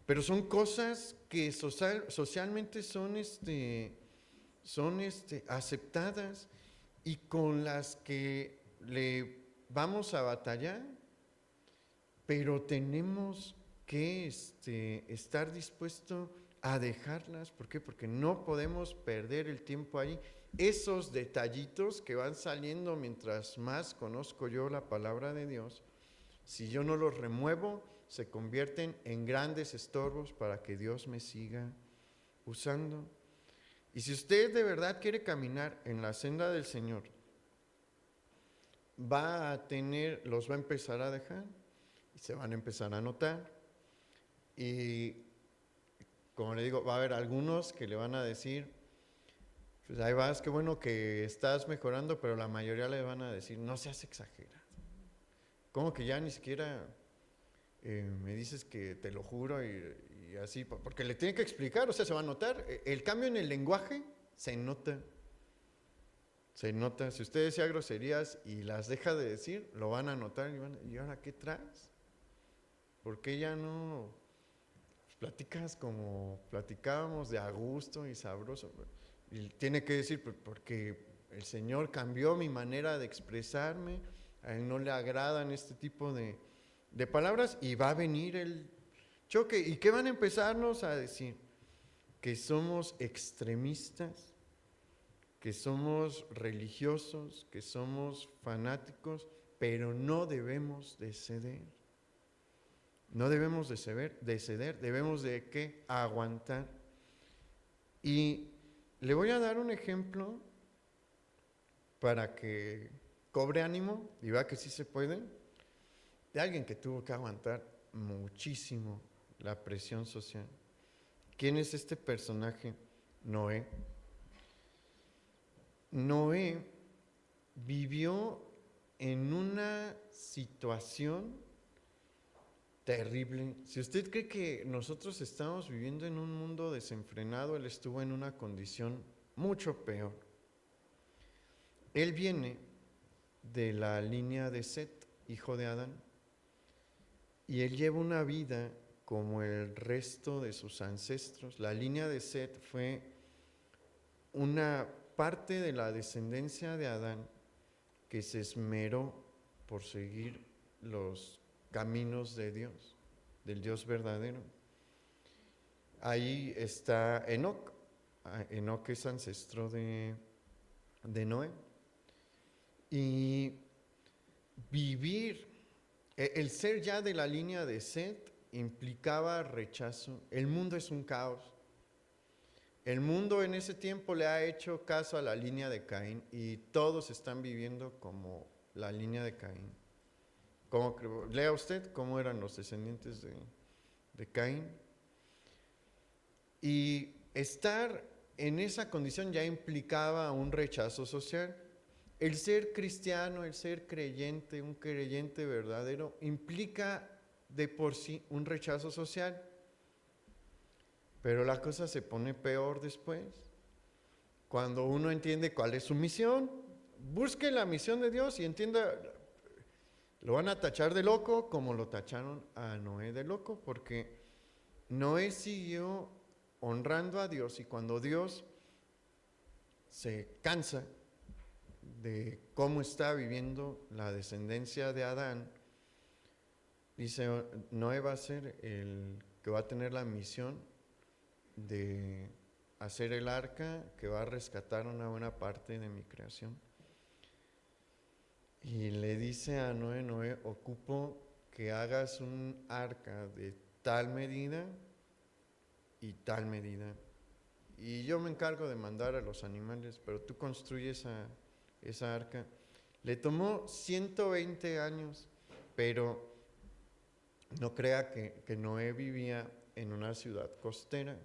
Pero son cosas que socialmente son aceptadas y con las que le vamos a batallar, pero tenemos que estar dispuestos a dejarlas. ¿Por qué? Porque no podemos perder el tiempo ahí. Esos detallitos que van saliendo mientras más conozco yo la palabra de Dios, si yo no los remuevo, se convierten en grandes estorbos para que Dios me siga usando. Y si usted de verdad quiere caminar en la senda del Señor, los va a empezar a dejar y se van a empezar a notar. Y como le digo, va a haber algunos que le van a decir, pues ahí vas, qué bueno que estás mejorando, pero la mayoría le van a decir, no seas exagerado. ¿Cómo que ya ni siquiera me dices que te lo juro y así? Porque le tiene que explicar, o sea, se va a notar. El cambio en el lenguaje se nota. Se nota. Si usted decía groserías y las deja de decir, lo van a notar ¿y ahora qué traes? ¿Por qué ya no platicas como platicábamos de a gusto y sabroso? Y tiene que decir, porque el Señor cambió mi manera de expresarme, a Él no le agradan este tipo de palabras y va a venir el choque. ¿Y qué van a empezarnos a decir? Que somos extremistas, que somos religiosos, que somos fanáticos, pero no debemos de ceder. No debemos de ceder, debemos de ¿qué? Aguantar. Y le voy a dar un ejemplo para que cobre ánimo y vea que sí se puede, de alguien que tuvo que aguantar muchísimo la presión social. ¿Quién es este personaje? Noé. Noé vivió en una situación terrible. Si usted cree que nosotros estamos viviendo en un mundo desenfrenado, él estuvo en una condición mucho peor. Él viene de la línea de Set, hijo de Adán, y él lleva una vida como el resto de sus ancestros. La línea de Set fue una parte de la descendencia de Adán que se esmeró por seguir los caminos de Dios, del Dios verdadero. Ahí está Enoc. Enoc es ancestro de Noé. Y vivir, el ser ya de la línea de Set implicaba rechazo. El mundo es un caos. El mundo en ese tiempo le ha hecho caso a la línea de Caín y todos están viviendo como la línea de Caín. Lea usted cómo eran los descendientes de Caín. Y estar en esa condición ya implicaba un rechazo social. El ser cristiano, el ser creyente, un creyente verdadero, implica de por sí un rechazo social. Pero la cosa se pone peor después. Cuando uno entiende cuál es su misión, busque la misión de Dios y entienda, lo van a tachar de loco como lo tacharon a Noé de loco, porque Noé siguió honrando a Dios y cuando Dios se cansa de cómo está viviendo la descendencia de Adán, dice, Noé va a ser el que va a tener la misión de hacer el arca que va a rescatar una buena parte de mi creación. Y le dice a Noé, Noé, ocupo que hagas un arca de tal medida y tal medida. Y yo me encargo de mandar a los animales, pero tú construyes esa arca. Le tomó 120 años, pero no crea que Noé vivía en una ciudad costera.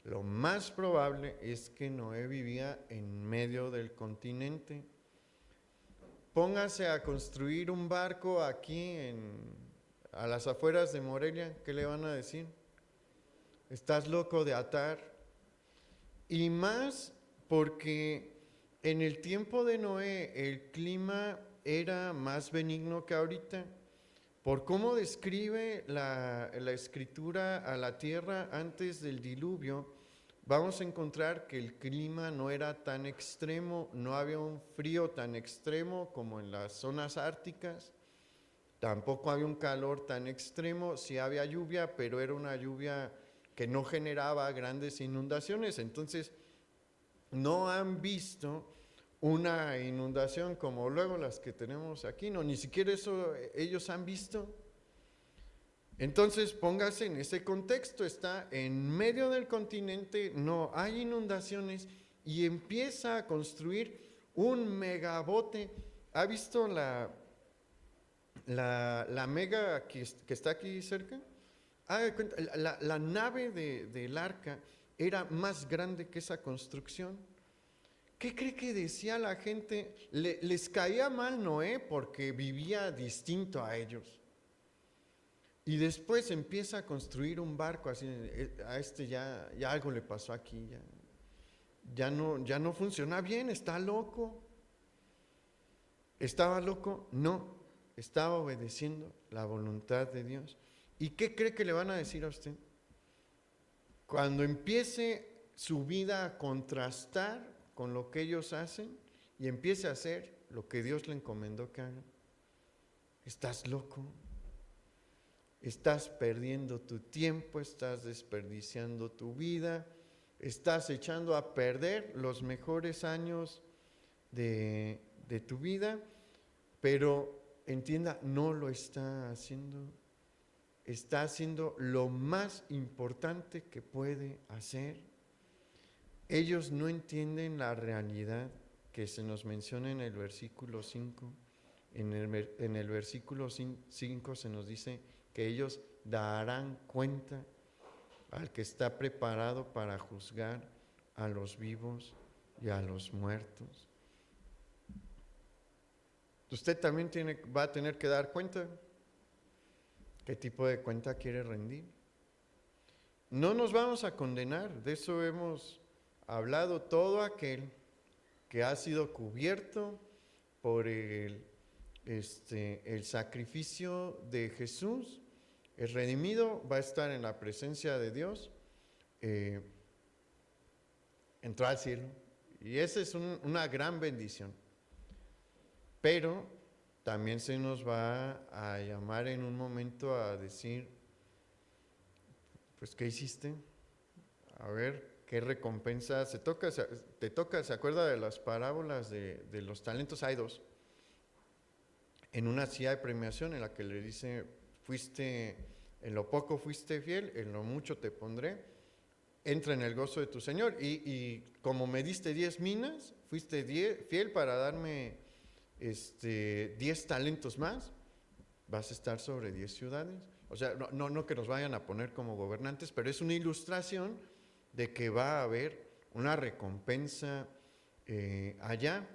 Lo más probable es que Noé vivía en medio del continente. Póngase a construir un barco aquí a las afueras de Morelia, ¿qué le van a decir? Estás loco de atar. Y más porque en el tiempo de Noé el clima era más benigno que ahorita. Por cómo describe la escritura a la tierra antes del diluvio, vamos a encontrar que el clima no era tan extremo, no había un frío tan extremo como en las zonas árticas, tampoco había un calor tan extremo, sí había lluvia, pero era una lluvia que no generaba grandes inundaciones. Entonces, no han visto una inundación como luego las que tenemos aquí, no, ni siquiera eso ellos han visto. Entonces póngase en ese contexto, está en medio del continente, no hay inundaciones y empieza a construir un megabote. ¿Ha visto la mega que está aquí cerca? La nave del arca era más grande que esa construcción. ¿Qué cree que decía la gente? Les caía mal Noé porque vivía distinto a ellos. Y después empieza a construir un barco así, a este ya algo le pasó aquí, ya no funciona bien, está loco. ¿Estaba loco? No, estaba obedeciendo la voluntad de Dios. ¿Y qué cree que le van a decir a usted? Cuando empiece su vida a contrastar con lo que ellos hacen y empiece a hacer lo que Dios le encomendó que haga, estás loco. Estás perdiendo tu tiempo, estás desperdiciando tu vida, estás echando a perder los mejores años de tu vida, pero entienda, no lo está haciendo. Está haciendo lo más importante que puede hacer. Ellos no entienden la realidad que se nos menciona en el versículo 5. En el versículo 5 se nos dice que ellos darán cuenta al que está preparado para juzgar a los vivos y a los muertos. Usted también va a tener que dar cuenta. ¿Qué tipo de cuenta quiere rendir? No nos vamos a condenar, de eso hemos hablado. Todo aquel que ha sido cubierto por el sacrificio de Jesús, es redimido, va a estar en la presencia de Dios, entró al cielo. Y esa es una gran bendición. Pero también se nos va a llamar en un momento a decir, pues, ¿qué hiciste? A ver, ¿qué recompensa? Te toca, ¿se acuerda de las parábolas de los talentos? Hay dos. En una sí hay premiación en la que le dice, en lo poco fuiste fiel, en lo mucho te pondré, entra en el gozo de tu Señor. Y como me diste 10 minas, fuiste fiel para darme 10 talentos más, vas a estar sobre 10 ciudades. O sea, no que nos vayan a poner como gobernantes, pero es una ilustración de que va a haber una recompensa allá.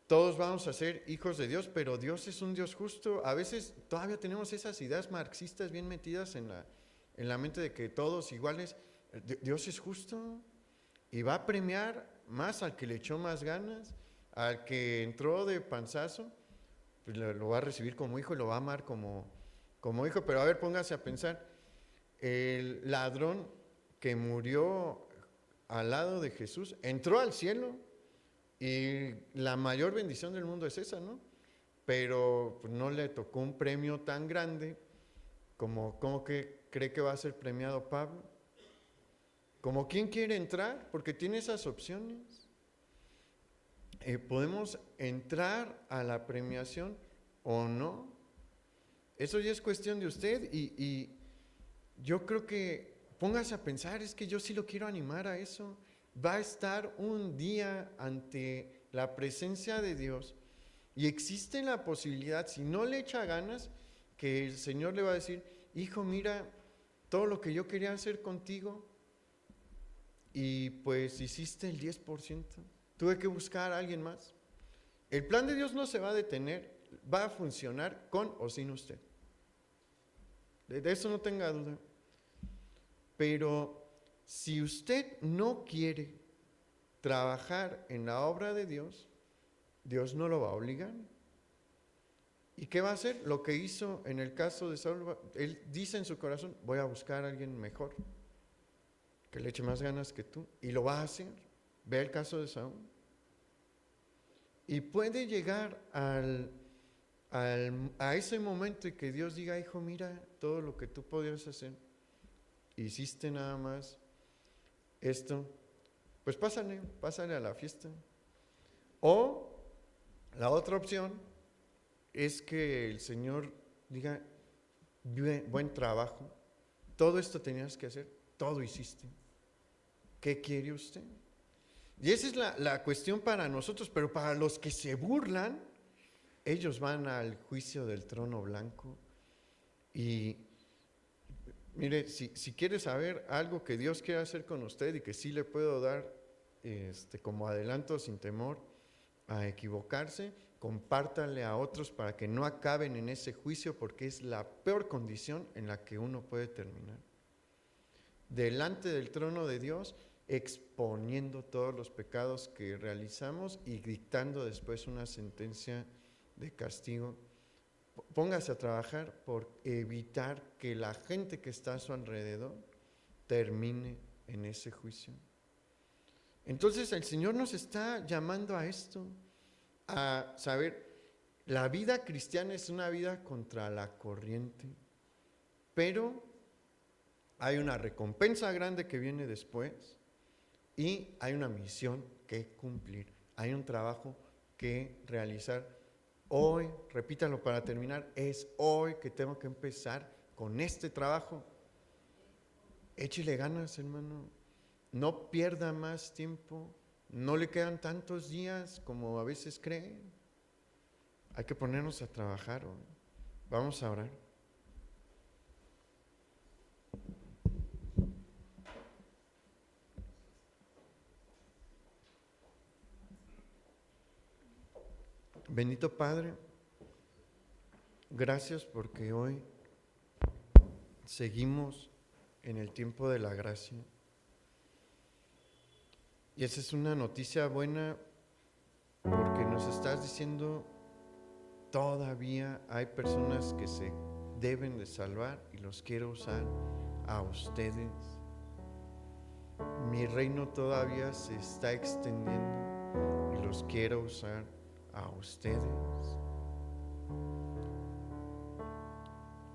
Todos vamos a ser hijos de Dios, pero Dios es un Dios justo. A veces todavía tenemos esas ideas marxistas bien metidas en la mente de que todos iguales. Dios es justo y va a premiar más al que le echó más ganas, al que entró de panzazo, pues lo va a recibir como hijo y lo va a amar como hijo. Pero a ver, póngase a pensar, el ladrón que murió al lado de Jesús entró al cielo y la mayor bendición del mundo es esa, ¿no? Pero pues, no le tocó un premio tan grande como que cree que va a ser premiado Pablo. ¿Como quién quiere entrar? Porque tiene esas opciones. Podemos entrar a la premiación o no. Eso ya es cuestión de usted y yo creo que póngase a pensar, es que yo sí lo quiero animar a eso. Va a estar un día ante la presencia de Dios y existe la posibilidad, si no le echa ganas, que el Señor le va a decir, hijo, mira, todo lo que yo quería hacer contigo y pues hiciste el 10%. Tuve que buscar a alguien más. El plan de Dios no se va a detener, va a funcionar con o sin usted. De eso no tenga duda. Pero si usted no quiere trabajar en la obra de Dios, Dios no lo va a obligar. ¿Y qué va a hacer? Lo que hizo en el caso de Saúl, él dice en su corazón, voy a buscar a alguien mejor, que le eche más ganas que tú, y lo va a hacer. Ve el caso de Saúl. Y puede llegar a ese momento y que Dios diga, hijo, mira todo lo que tú podías hacer, hiciste nada más esto, pues pásale a la fiesta. O la otra opción es que el Señor diga, buen trabajo, todo esto tenías que hacer, todo hiciste, ¿qué quiere usted? Y esa es la cuestión para nosotros, pero para los que se burlan, ellos van al juicio del trono blanco. Y mire, si quiere saber algo que Dios quiere hacer con usted y que sí le puedo dar como adelanto sin temor a equivocarse, compártanle a otros para que no acaben en ese juicio, porque es la peor condición en la que uno puede terminar. Delante del trono de Dios, exponiendo todos los pecados que realizamos y dictando después una sentencia de castigo. Póngase a trabajar por evitar que la gente que está a su alrededor termine en ese juicio. Entonces el Señor nos está llamando a esto, a saber, la vida cristiana es una vida contra la corriente, pero hay una recompensa grande que viene después y hay una misión que cumplir, hay un trabajo que realizar. Hoy, repítalo para terminar, es hoy que tengo que empezar con este trabajo. Échele ganas, hermano, no pierda más tiempo, no le quedan tantos días como a veces creen. Hay que ponernos a trabajar hoy. Vamos a orar. Bendito Padre, gracias porque hoy seguimos en el tiempo de la gracia. Y esa es una noticia buena porque nos estás diciendo todavía hay personas que se deben de salvar y los quiero usar a ustedes. Mi reino todavía se está extendiendo y los quiero usar a ustedes.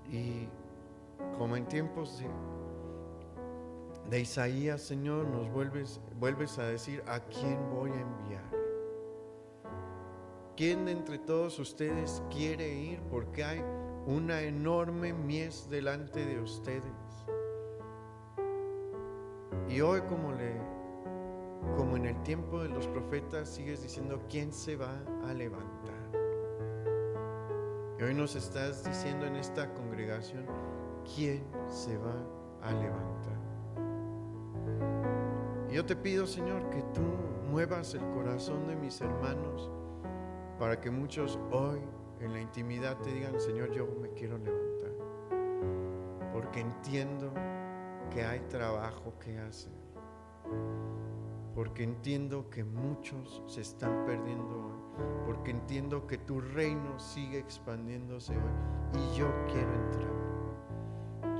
Y como en tiempos de Isaías, Señor, nos vuelves a decir a quién voy a enviar. ¿Quién de entre todos ustedes quiere ir? Porque hay una enorme mies delante de ustedes. Y hoy como en el tiempo de los profetas sigues diciendo ¿quién se va a levantar? Y hoy nos estás diciendo en esta congregación ¿quién se va a levantar? Y yo te pido, Señor, que tú muevas el corazón de mis hermanos para que muchos hoy en la intimidad te digan, Señor, yo me quiero levantar, porque entiendo que hay trabajo que hacer, porque entiendo que muchos se están perdiendo hoy, porque entiendo que tu reino sigue expandiéndose hoy y yo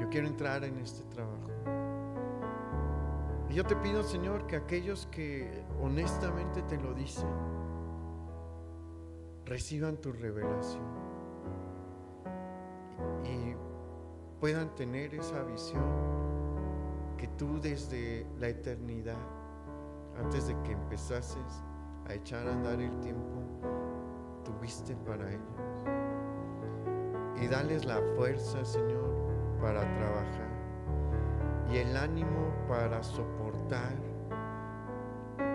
quiero entrar en este trabajo. Y yo te pido, Señor, que aquellos que honestamente te lo dicen, reciban tu revelación y puedan tener esa visión que tú desde la eternidad, antes de que empezases a echar a andar el tiempo, tuviste para ellos. Y dales la fuerza, Señor, para trabajar y el ánimo para soportar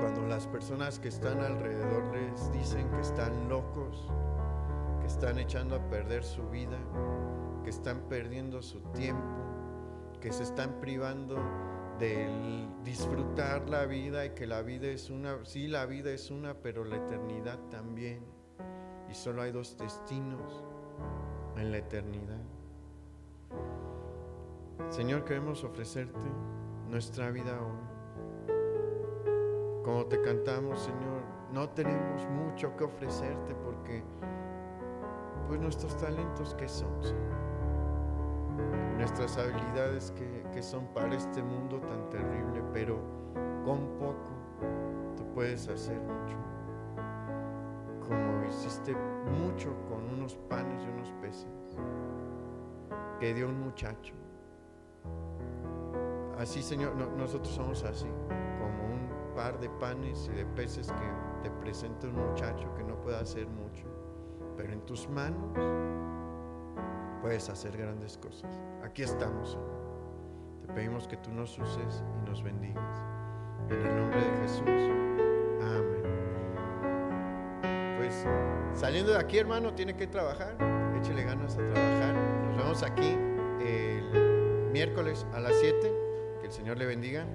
cuando las personas que están alrededor les dicen que están locos, que están echando a perder su vida, que están perdiendo su tiempo, que se están privando de disfrutar la vida y que la vida es una, sí, la vida es una, pero la eternidad también. Y solo hay dos destinos en la eternidad. Señor, queremos ofrecerte nuestra vida hoy. Como te cantamos, Señor, no tenemos mucho que ofrecerte porque pues nuestros talentos ¿qué son, Señor? Nuestras habilidades que son para este mundo tan terrible, pero con poco tú puedes hacer mucho. Como hiciste mucho con unos panes y unos peces que dio un muchacho. Así, Señor, nosotros somos así, como un par de panes y de peces que te presenta un muchacho que no puede hacer mucho, pero en tus manos puedes hacer grandes cosas. Aquí estamos, Señor. Te pedimos que tú nos uses y nos bendigas. En el nombre de Jesús. Amén. Pues saliendo de aquí, hermano, tiene que trabajar. Échele ganas a trabajar. Nos vemos aquí el miércoles a las 7. Que el Señor le bendiga.